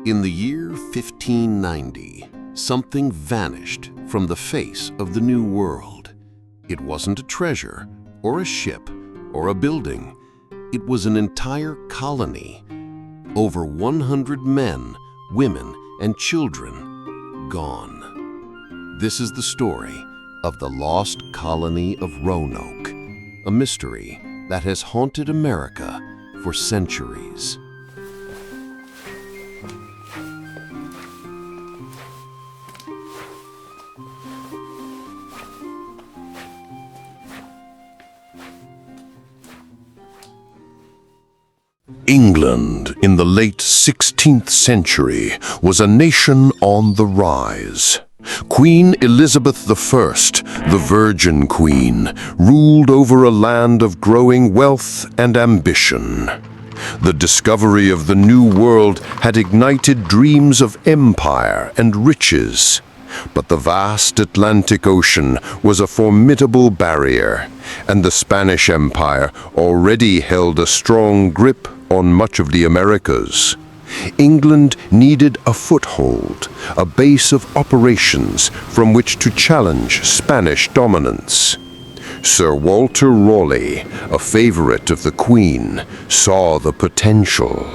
In the year 1590, something vanished from the face of the New World. It wasn't a treasure, or a ship, or a building. It was an entire colony. Over 100 men, women, and children gone. This is the story of the lost colony of Roanoke, a mystery that has haunted America for centuries. England in the late 16th century was a nation on the rise. Queen Elizabeth I, the Virgin Queen, ruled over a land of growing wealth and ambition. The discovery of the New World had ignited dreams of empire and riches. But the vast Atlantic Ocean was a formidable barrier, and the Spanish Empire already held a strong grip on much of the Americas. England needed a foothold, a base of operations from which to challenge Spanish dominance. Sir Walter Raleigh, a favorite of the Queen, saw the potential.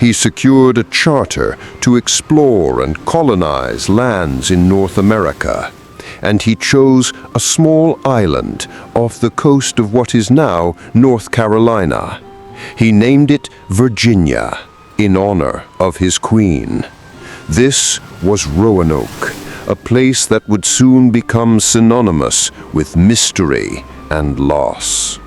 He secured a charter to explore and colonize lands in North America, and he chose a small island off the coast of what is now North Carolina. He named it Virginia, in honor of his queen. This was Roanoke, a place that would soon become synonymous with mystery and loss.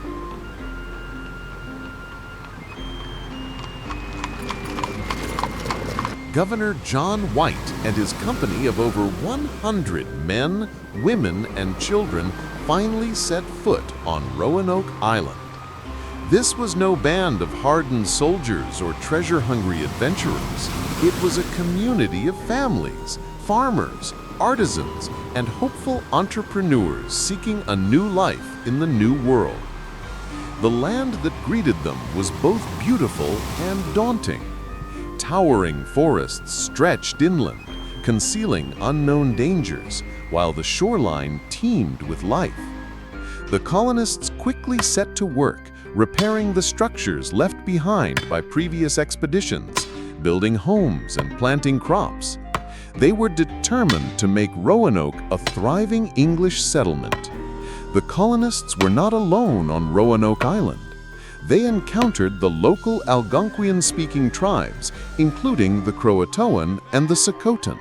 Governor John White and his company of over 100 men, women, and children finally set foot on Roanoke Island. This was no band of hardened soldiers or treasure-hungry adventurers. It was a community of families, farmers, artisans, and hopeful entrepreneurs seeking a new life in the New World. The land that greeted them was both beautiful and daunting. Towering forests stretched inland, concealing unknown dangers, while the shoreline teemed with life. The colonists quickly set to work, repairing the structures left behind by previous expeditions, building homes and planting crops. They were determined to make Roanoke a thriving English settlement. The colonists were not alone on Roanoke Island. They encountered the local Algonquian-speaking tribes, including the Croatoan and the Socotan.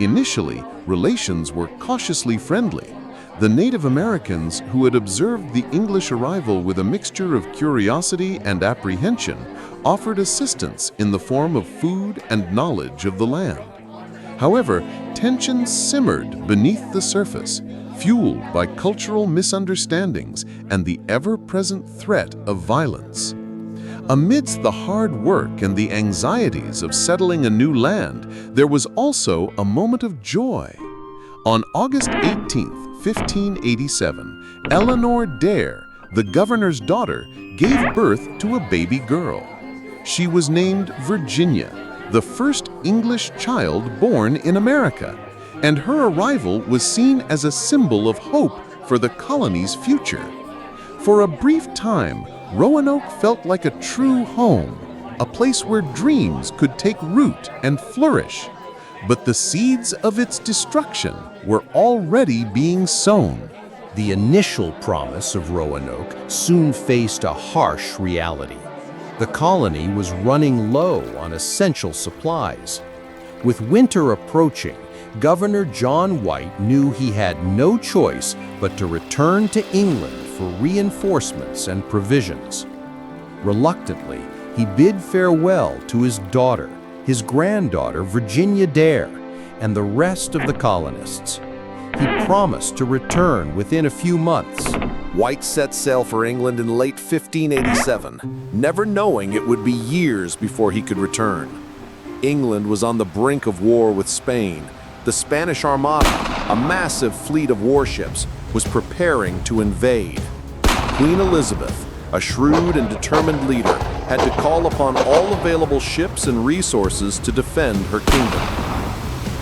Initially, relations were cautiously friendly. The Native Americans, who had observed the English arrival with a mixture of curiosity and apprehension, offered assistance in the form of food and knowledge of the land. However, tensions simmered beneath the surface, fueled by cultural misunderstandings and the ever-present threat of violence. Amidst the hard work and the anxieties of settling a new land, there was also a moment of joy. On August 18th, 1587, Eleanor Dare, the governor's daughter, gave birth to a baby girl. She was named Virginia, the first English child born in America, and her arrival was seen as a symbol of hope for the colony's future. For a brief time, Roanoke felt like a true home, a place where dreams could take root and flourish. But the seeds of its destruction were already being sown. The initial promise of Roanoke soon faced a harsh reality. The colony was running low on essential supplies. With winter approaching, Governor John White knew he had no choice but to return to England for reinforcements and provisions. Reluctantly, he bid farewell to his daughter, his granddaughter Virginia Dare, and the rest of the colonists. He promised to return within a few months. White set sail for England in late 1587, never knowing it would be years before he could return. England was on the brink of war with Spain. The Spanish Armada, a massive fleet of warships, was preparing to invade. Queen Elizabeth, a shrewd and determined leader, had to call upon all available ships and resources to defend her kingdom.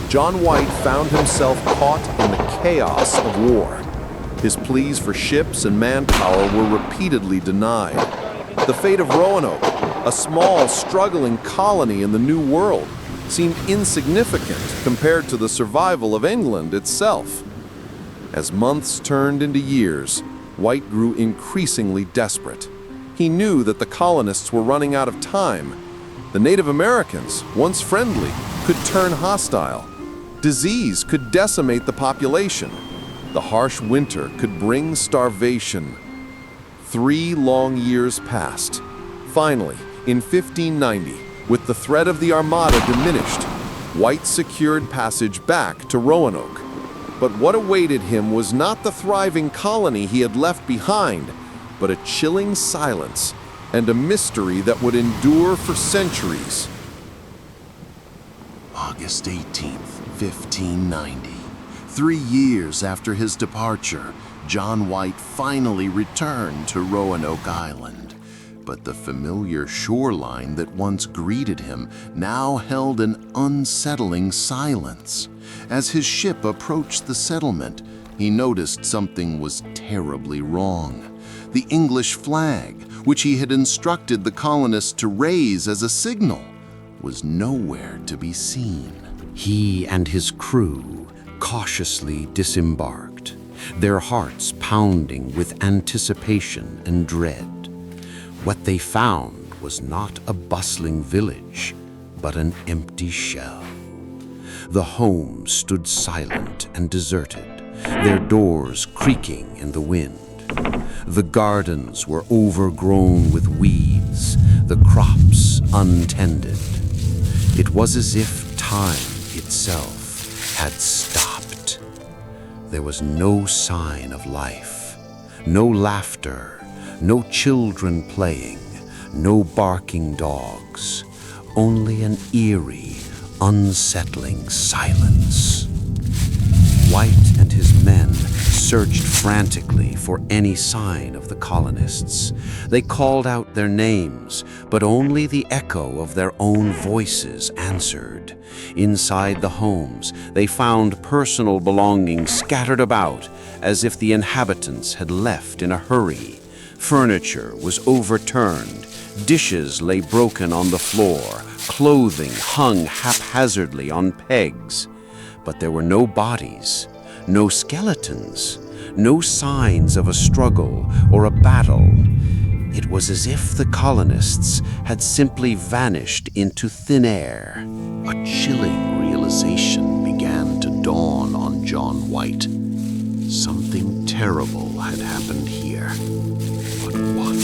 John White found himself caught in the chaos of war. His pleas for ships and manpower were repeatedly denied. The fate of Roanoke, a small, struggling colony in the New World, seemed insignificant compared to the survival of England itself. As months turned into years, White grew increasingly desperate. He knew that the colonists were running out of time. The Native Americans, once friendly, could turn hostile. Disease could decimate the population. The harsh winter could bring starvation. 3 long years passed. Finally, in 1590, with the threat of the Armada diminished, White secured passage back to Roanoke. But what awaited him was not the thriving colony he had left behind, but a chilling silence and a mystery that would endure for centuries. August 18th, 1590. 3 years after his departure, John White finally returned to Roanoke Island. But the familiar shoreline that once greeted him now held an unsettling silence. As his ship approached the settlement, he noticed something was terribly wrong. The English flag, which he had instructed the colonists to raise as a signal, was nowhere to be seen. He and his crew cautiously disembarked, their hearts pounding with anticipation and dread. What they found was not a bustling village, but an empty shell. The homes stood silent and deserted, their doors creaking in the wind. The gardens were overgrown with weeds, the crops untended. It was as if time itself had stopped. There was no sign of life, no laughter, no children playing, no barking dogs, only an eerie, unsettling silence. White and his men searched frantically for any sign of the colonists. They called out their names, but only the echo of their own voices answered. Inside the homes, they found personal belongings scattered about, as if the inhabitants had left in a hurry. Furniture was overturned, dishes lay broken on the floor, clothing hung haphazardly on pegs. But there were no bodies, no skeletons, no signs of a struggle or a battle. It was as if the colonists had simply vanished into thin air. A chilling realization began to dawn on John White. Something terrible had happened here. But what?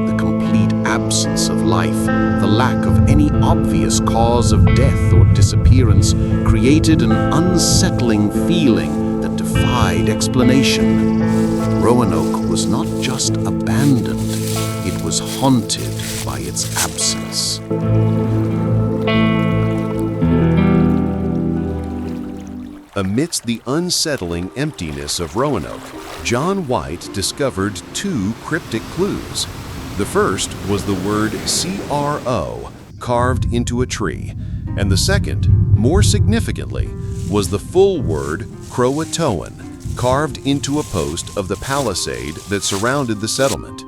The complete absence of life, the lack of any obvious cause of death or disappearance, created an unsettling feeling that defied explanation. Roanoke was not just abandoned, it was haunted by its absence. Amidst the unsettling emptiness of Roanoke, John White discovered 2 cryptic clues. The first was the word CRO carved into a tree, and the second, more significantly, was the full word Croatoan carved into a post of the palisade that surrounded the settlement.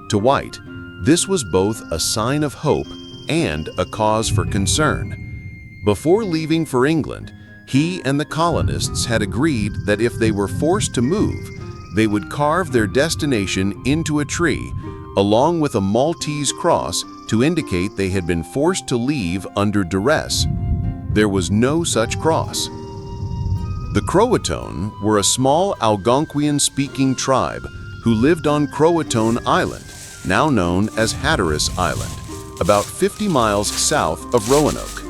To White, this was both a sign of hope and a cause for concern. Before leaving for England, he and the colonists had agreed that if they were forced to move, they would carve their destination into a tree, along with a Maltese cross to indicate they had been forced to leave under duress. There was no such cross. The Croatoan were a small Algonquian-speaking tribe who lived on Croatoan Island, now known as Hatteras Island, about 50 miles south of Roanoke.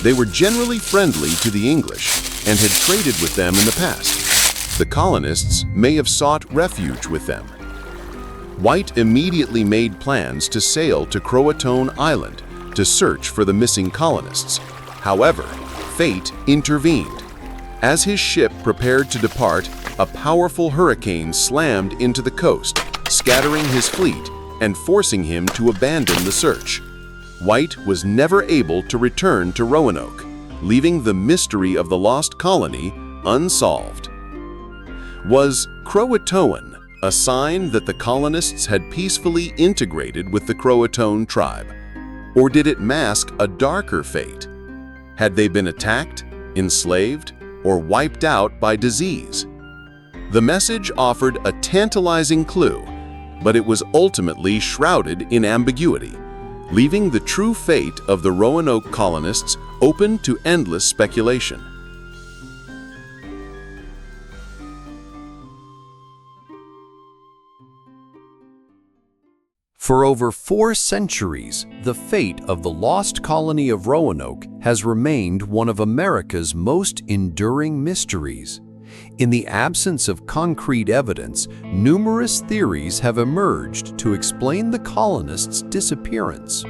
They were generally friendly to the English and had traded with them in the past. The colonists may have sought refuge with them. White immediately made plans to sail to Croatoan Island to search for the missing colonists. However, fate intervened. As his ship prepared to depart, a powerful hurricane slammed into the coast, scattering his fleet and forcing him to abandon the search. White was never able to return to Roanoke, leaving the mystery of the lost colony unsolved. Was Croatoan a sign that the colonists had peacefully integrated with the Croatoan tribe? Or did it mask a darker fate? Had they been attacked, enslaved, or wiped out by disease? The message offered a tantalizing clue, but it was ultimately shrouded in ambiguity, leaving the true fate of the Roanoke colonists open to endless speculation. For over 4 centuries, the fate of the lost colony of Roanoke has remained one of America's most enduring mysteries. In the absence of concrete evidence, numerous theories have emerged to explain the colonists' disappearance.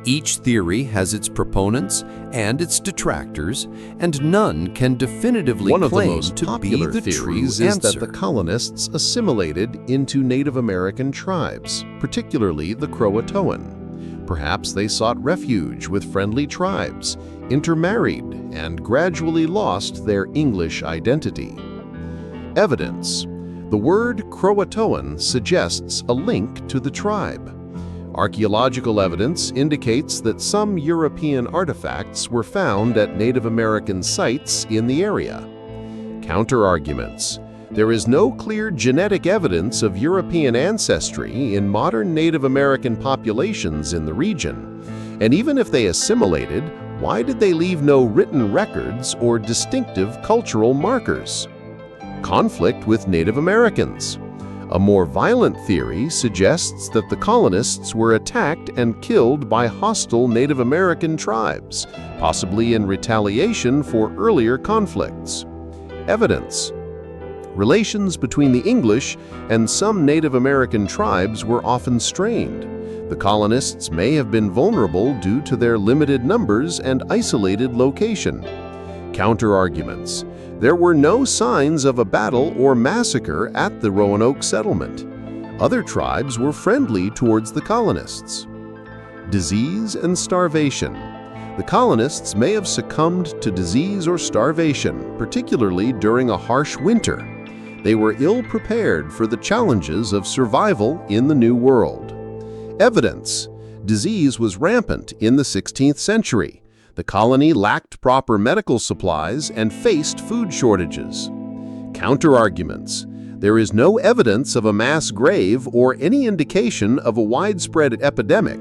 Each theory has its proponents and its detractors, and none can definitively One of the claim most to be popular the theories true is answer. that the colonists assimilated into Native American tribes, particularly the Croatoan. Perhaps they sought refuge with friendly tribes, intermarried, and gradually lost their English identity. Evidence. The word Croatoan suggests a link to the tribe. Archaeological evidence indicates that some European artifacts were found at Native American sites in the area. Counter-arguments. There is no clear genetic evidence of European ancestry in modern Native American populations in the region. And even if they assimilated, why did they leave no written records or distinctive cultural markers? Conflict with Native Americans. A more violent theory suggests that the colonists were attacked and killed by hostile Native American tribes, possibly in retaliation for earlier conflicts. Evidence. Relations between the English and some Native American tribes were often strained. The colonists may have been vulnerable due to their limited numbers and isolated location. Counter-arguments. There were no signs of a battle or massacre at the Roanoke settlement. Other tribes were friendly towards the colonists. Disease and starvation. The colonists may have succumbed to disease or starvation, particularly during a harsh winter. They were ill-prepared for the challenges of survival in the New World. Evidence. Disease was rampant in the 16th century. The colony lacked proper medical supplies and faced food shortages. Counter-arguments. There is no evidence of a mass grave or any indication of a widespread epidemic.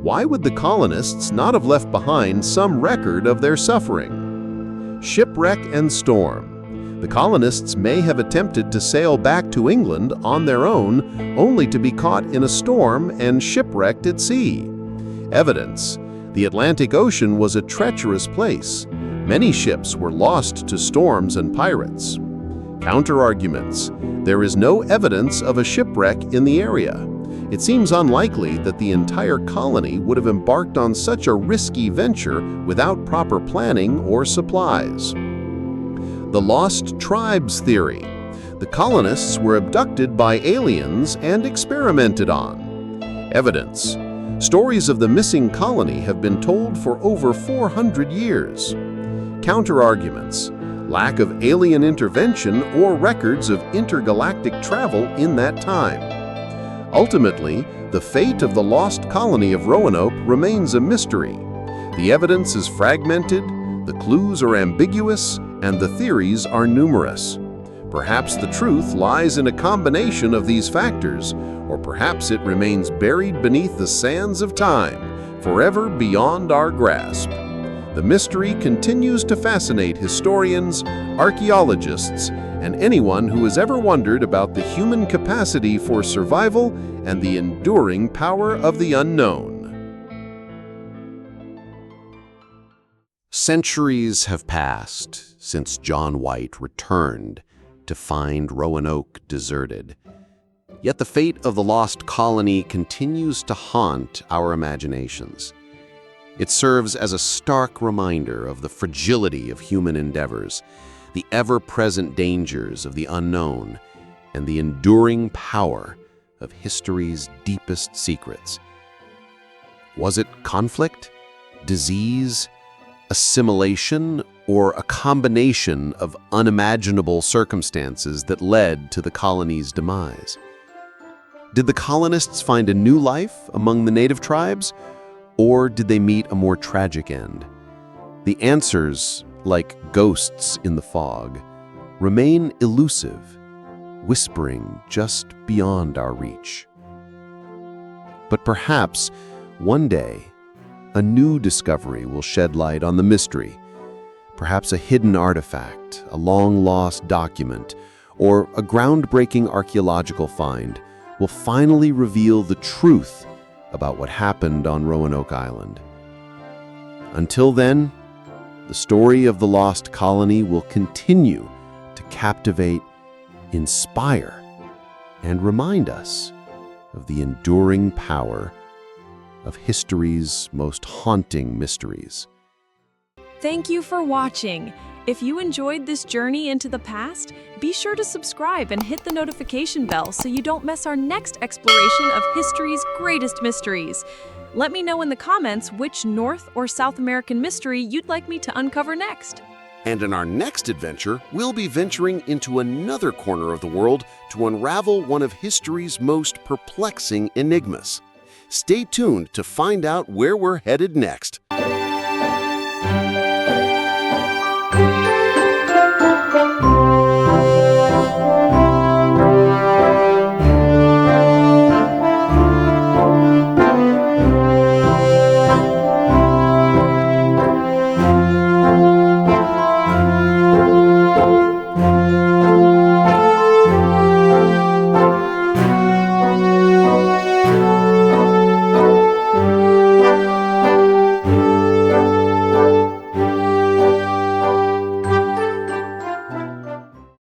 Why would the colonists not have left behind some record of their suffering? Shipwreck and storm. The colonists may have attempted to sail back to England on their own, only to be caught in a storm and shipwrecked at sea. Evidence. The Atlantic Ocean was a treacherous place. Many ships were lost to storms and pirates. Counter-arguments. There is no evidence of a shipwreck in the area. It seems unlikely that the entire colony would have embarked on such a risky venture without proper planning or supplies. The Lost Tribes Theory. The colonists were abducted by aliens and experimented on. Evidence. Stories of the missing colony have been told for over 400 years. Counter-arguments. Lack of alien intervention or records of intergalactic travel in that time. Ultimately, the fate of the lost colony of Roanoke remains a mystery. The evidence is fragmented, the clues are ambiguous, and the theories are numerous. Perhaps the truth lies in a combination of these factors, or perhaps it remains buried beneath the sands of time, forever beyond our grasp. The mystery continues to fascinate historians, archaeologists, and anyone who has ever wondered about the human capacity for survival and the enduring power of the unknown. Centuries have passed since John White returned to find Roanoke deserted. Yet the fate of the lost colony continues to haunt our imaginations. It serves as a stark reminder of the fragility of human endeavors, the ever-present dangers of the unknown, and the enduring power of history's deepest secrets. Was it conflict, disease, assimilation, or a combination of unimaginable circumstances that led to the colony's demise? Did the colonists find a new life among the native tribes, or did they meet a more tragic end? The answers, like ghosts in the fog, remain elusive, whispering just beyond our reach. But perhaps, one day, a new discovery will shed light on the mystery. Perhaps a hidden artifact, a long-lost document, or a groundbreaking archaeological find will finally reveal the truth about what happened on Roanoke Island. Until then, the story of the lost colony will continue to captivate, inspire, and remind us of the enduring power of history's most haunting mysteries. Thank you for watching. If you enjoyed this journey into the past, be sure to subscribe and hit the notification bell so you don't miss our next exploration of history's greatest mysteries. Let me know in the comments which North or South American mystery you'd like me to uncover next. And in our next adventure, we'll be venturing into another corner of the world to unravel one of history's most perplexing enigmas. Stay tuned to find out where we're headed next.